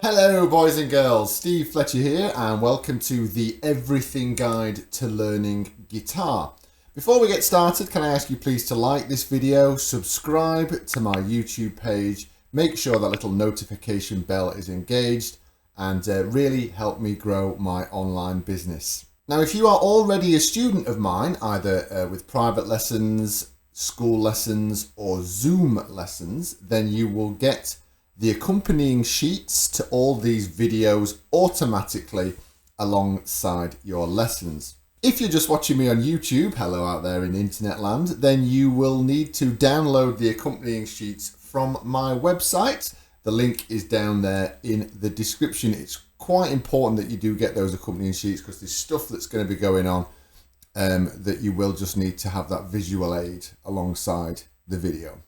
Hello boys and girls, Steve Fletcher here and welcome to the Everything Guide to Learning Guitar. Before we get started, can I ask you please to like this video, subscribe to my YouTube page, make sure that little notification bell is engaged and really help me grow my online business. Now if you are already a student of mine, either with private lessons, school lessons or Zoom lessons, then you will get the accompanying sheets to all these videos automatically alongside your lessons. If you're just watching me on YouTube, hello out there in internet land, then you will need to download the accompanying sheets from my website. The link is down there in the description. It's quite important that you do get those accompanying sheets because there's stuff that's going to be going on that you will just need to have that visual aid alongside the video.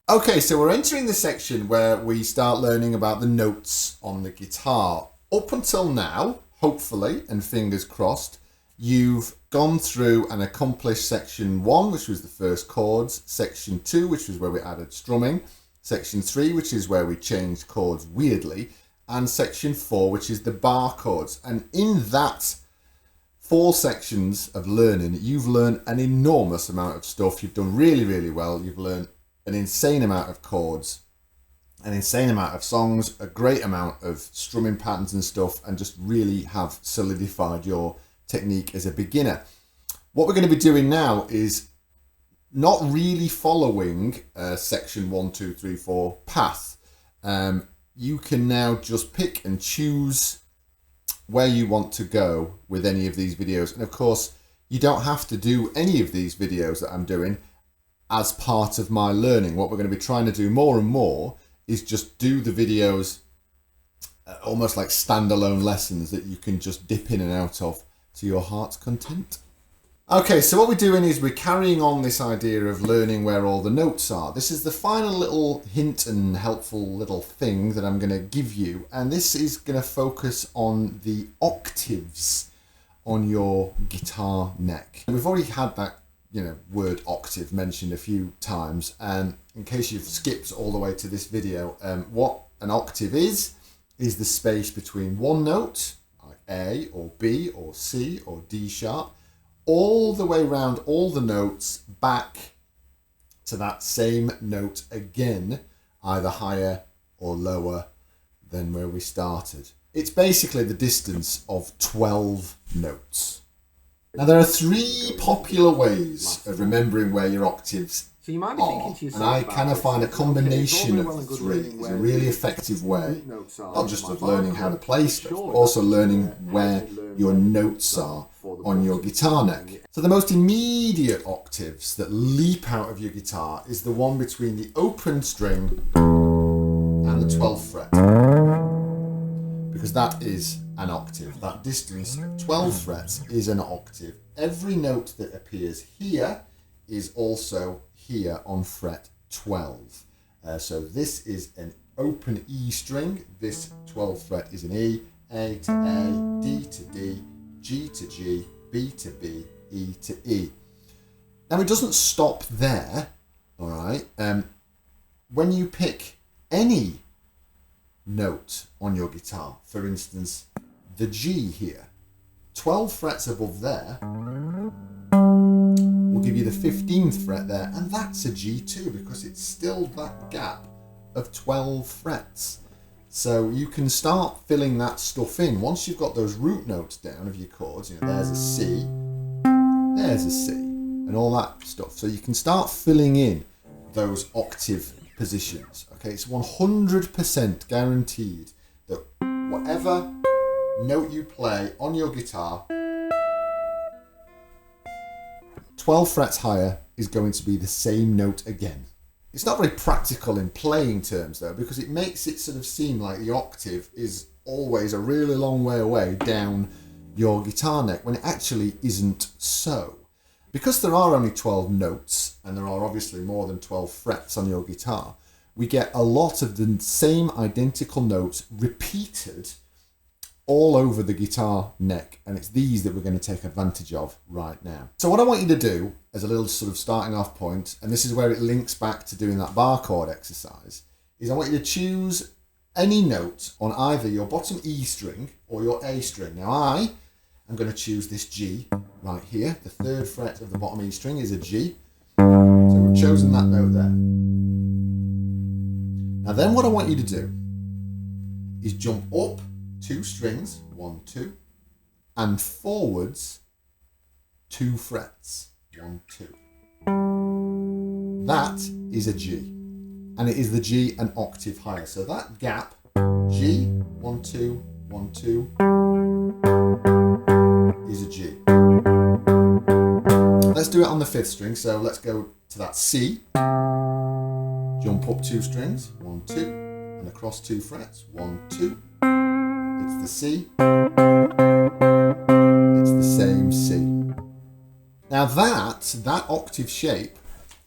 Okay, so we're entering the section where we start learning about the notes on the guitar. Up until now, hopefully, and fingers crossed, you've gone through and accomplished section 1, which was the first chords, section 2, which was where we added strumming, section 3, which is where we changed chords weirdly, and section 4, which is the bar chords. And in that 4 sections of learning, you've learned an enormous amount of stuff. You've done really, really well. You've learned an insane amount of chords, an insane amount of songs, a great amount of strumming patterns and stuff, and just really have solidified your technique as a beginner. What we're going to be doing now is not really following section 1, 2, 3, 4 path. You can now just pick and choose where you want to go with any of these videos. And of course, you don't have to do any of these videos that I'm doing as part of my learning. What we're going to be trying to do more and more is just do the videos almost like standalone lessons that you can just dip in and out of to your heart's content. Okay, so what we're doing is we're carrying on this idea of learning where all the notes are. This is the final little hint and helpful little thing that I'm going to give you, and this is going to focus on the octaves on your guitar neck. We've already had that word octave mentioned a few times, and in case you've skipped all the way to this video, what an octave is the space between one note, like A or B or C or D sharp, all the way around all the notes back to that same note again, either higher or lower than where we started. It's basically the distance of 12 notes. Now there are 3 popular ways of remembering where your octaves so you might be thinking to yourself, and I kind of find a combination of the 3 is a really effective way, not just of learning how to play stuff, but also learning where your notes are on your guitar neck. So the most immediate octaves that leap out of your guitar is the one between the open string and the 12th fret, because that is an octave. That distance, 12 frets, is an octave. Every note that appears here is also here on fret 12. So this is an open E string. This 12th fret is an E, A to A, D to D, G to G, B to B, E to E. Now it doesn't stop there, all right? When you pick any note on your guitar, for instance, the G here, 12 frets above there will give you the 15th fret there, and that's a G too because it's still that gap of 12 frets. So you can start filling that stuff in. Once you've got those root notes down of your chords, there's a C, there's a C, and all that stuff. So you can start filling in those octave positions. Okay, it's 100% guaranteed that whatever note you play on your guitar, 12 frets higher is going to be the same note again. It's not very practical in playing terms though, because it makes it sort of seem like the octave is always a really long way away down your guitar neck when it actually isn't so. Because there are only 12 notes and there are obviously more than 12 frets on your guitar, we get a lot of the same identical notes repeated all over the guitar neck, and it's these that we're going to take advantage of right now. So what I want you to do as a little sort of starting off point, and this is where it links back to doing that bar chord exercise, is I want you to choose any note on either your bottom E string or your A string. Now I am going to choose this G right here. The 3rd fret of the bottom E string is a G. So we've chosen that note there. Now then what I want you to do is jump up 2 strings, 1, 2, and forwards 2 frets, 1, 2. That is a G. And it is the G an octave higher. So that gap, G, 1, 2, 1, 2, is a G. Let's do it on the 5th string. So let's go to that C, jump up 2 strings, 1, 2, and across 2 frets, 1, 2. It's the C, it's the same C. Now that octave shape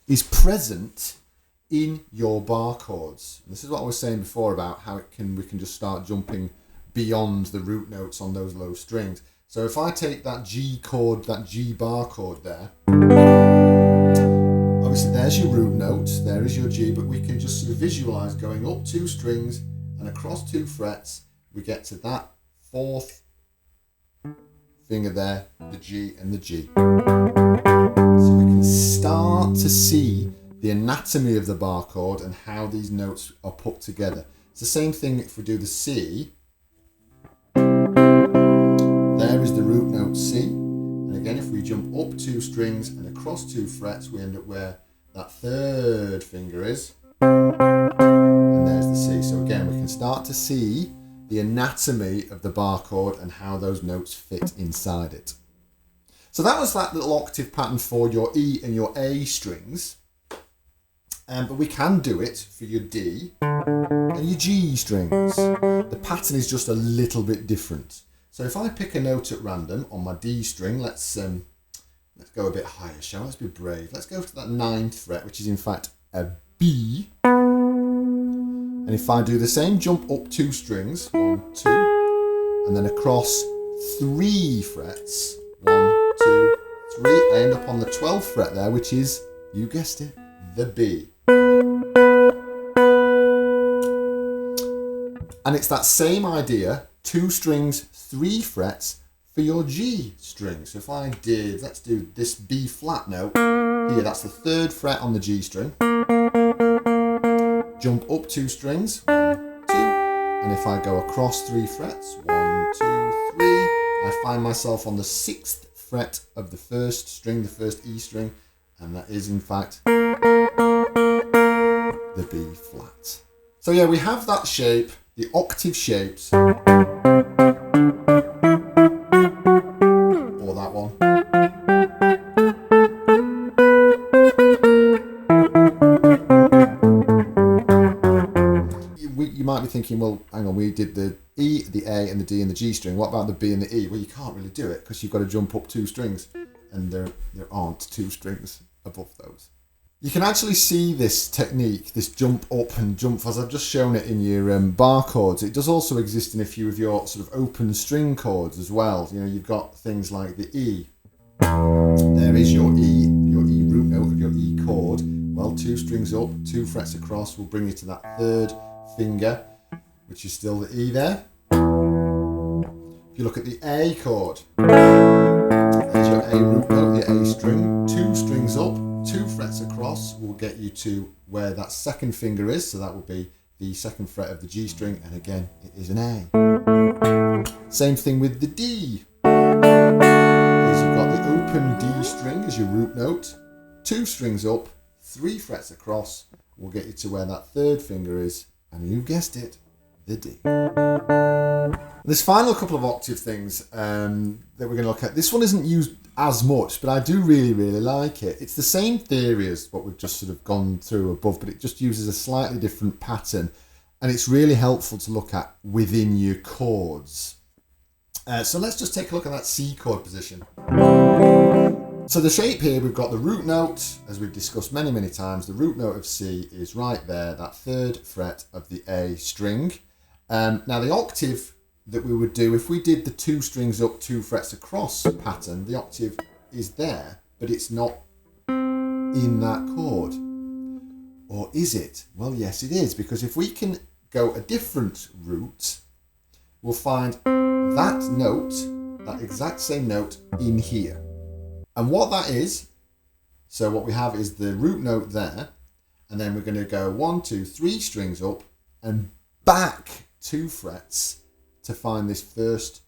is present in your bar chords. And this is what I was saying before about how we can just start jumping beyond the root notes on those low strings. So if I take that G chord, that G bar chord there, obviously there's your root note, there is your G, but we can just sort of visualize going up 2 strings and across 2 frets, we get to that 4th finger there, the G and the G. So we can start to see the anatomy of the bar chord and how these notes are put together. It's the same thing if we do the C. There is the root note C. And again, if we jump up 2 strings and across 2 frets, we end up where that 3rd finger is. And there's the C. So again, we can start to see the anatomy of the bar chord and how those notes fit inside it. So that was that little octave pattern for your E and your A strings. But we can do it for your D and your G strings. The pattern is just a little bit different. So if I pick a note at random on my D string, let's go a bit higher, shall we? Let's be brave. Let's go to that 9th fret, which is in fact a B. And if I do the same, jump up 2 strings, 1, 2, and then across 3 frets, 1, 2, 3, I end up on the 12th fret there, which is, you guessed it, the B. And it's that same idea, 2 strings, 3 frets for your G string. So if I did, let's do this B flat note here, that's the 3rd fret on the G string. Jump up 2 strings, 1, 2, and if I go across 3 frets, 1, 2, 3, I find myself on the 6th fret of the 1st string, the 1st E string, and that is in fact the B flat. So yeah, we have that shape, the octave shapes, or that one. You might be thinking, well, hang on, we did the E, the A, and the D and the G string. What about the B and the E? Well, you can't really do it because you've got to jump up 2 strings, and there aren't 2 strings above those. You can actually see this technique, this jump up and jump, as I've just shown it in your bar chords. It does also exist in a few of your sort of open string chords as well. You know, you've got things like the E. There is your E root note of your E chord. Well, 2 strings up, 2 frets across will bring you to that 3rd finger, which is still the E there. If you look at the A chord, there's your A root note, the A string, 2 strings up, 2 frets across will get you to where that 2nd finger is, so that will be the 2nd fret of the G string, and again, it is an A. Same thing with the D. Is you've got the open D string as your root note, 2 strings up, 3 frets across will get you to where that 3rd finger is, and you guessed it, the D. This final couple of octave things that we're going to look at, this one isn't used as much, but I do really, really like it. It's the same theory as what we've just sort of gone through above, but it just uses a slightly different pattern, and it's really helpful to look at within your chords. So let's just take a look at that C chord position. So the shape here, we've got the root note, as we've discussed many, many times. The root note of C is right there, that 3rd fret of the A string. Now the octave that we would do, if we did the 2 strings up, 2 frets across pattern, the octave is there, but it's not in that chord. Or is it? Well, yes, it is, because if we can go a different route, we'll find that note, that exact same note in here. And what that is, so what we have is the root note there, and then we're going to go 1, 2, 3 strings up and back 2 frets to find this first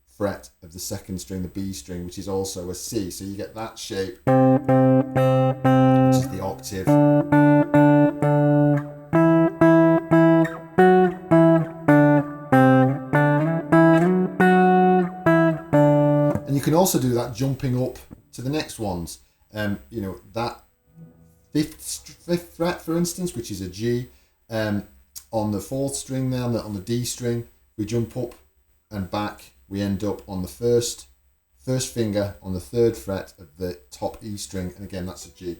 fret of the second string, the B string, which is also a C. So you get that shape, which is the octave. And you can also do that jumping up to the next ones. You know, that fifth fret, for instance, which is a G, on the 4th string there, on the D string, we jump up and back, we end up on the first finger on the 3rd fret of the top E string, and again that's a G.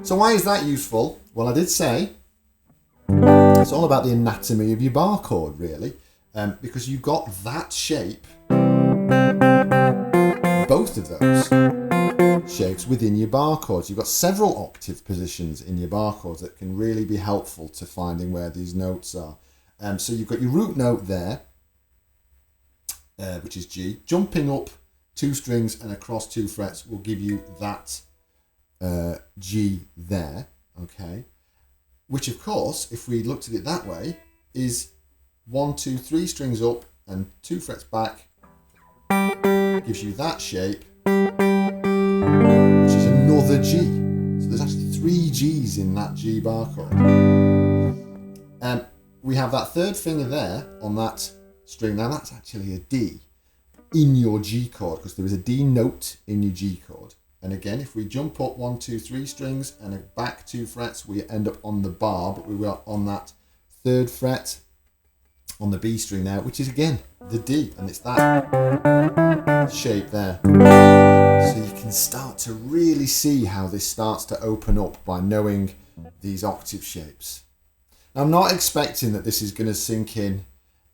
So why is that useful? Well, I did say it's all about the anatomy of your bar chord, really, because you've got that shape, both of those shapes within your bar chords. You've got several octave positions in your bar chords that can really be helpful to finding where these notes are. So you've got your root note there, which is G. Jumping up 2 strings and across 2 frets will give you that G there, okay? Which, of course, if we looked at it that way, is 1, 2, 3 strings up and 2 frets back, gives you that shape, which is another G. So there's actually 3 G's in that G bar chord. We have that 3rd finger there on that string. Now that's actually a D in your G chord, because there is a D note in your G chord. And again, if we jump up 1, 2, 3 strings and back 2 frets, we end up on the bar, but we were on that 3rd fret on the B string now, which is again the D, and it's that shape there. So you can start to really see how this starts to open up by knowing these octave shapes. Now, I'm not expecting that this is going to sink in.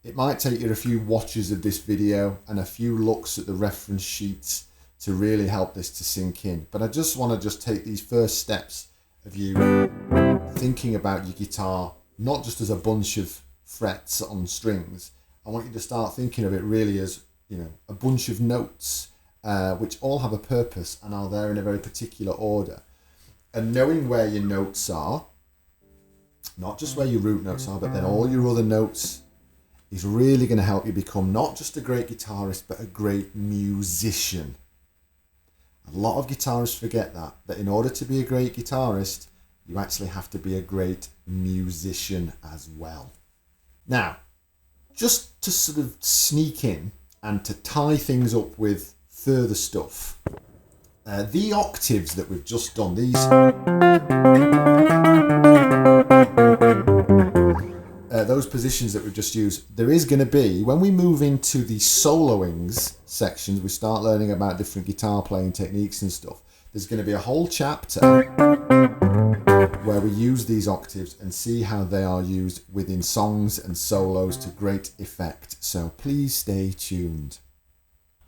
It might take you a few watches of this video and a few looks at the reference sheets to really help this to sink in. But I just want to take these first steps of you thinking about your guitar, not just as a bunch of frets on strings. I want you to start thinking of it really as, you know, a bunch of notes, which all have a purpose and are there in a very particular order. And knowing where your notes are, not just where your root notes are, but then all your other notes, is really going to help you become not just a great guitarist, but a great musician. A lot of guitarists forget that in order to be a great guitarist, you actually have to be a great musician as well. Now, just to sort of sneak in and to tie things up with further stuff, the octaves that we've just done, those positions that we've just used, there is going to be, when we move into the soloings sections, we start learning about different guitar playing techniques and stuff. There's going to be a whole chapter where we use these octaves and see how they are used within songs and solos to great effect. So please stay tuned.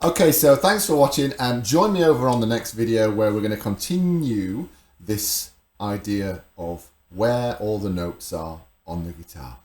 Okay, so thanks for watching, and join me over on the next video where we're going to continue this idea of where all the notes are on the guitar.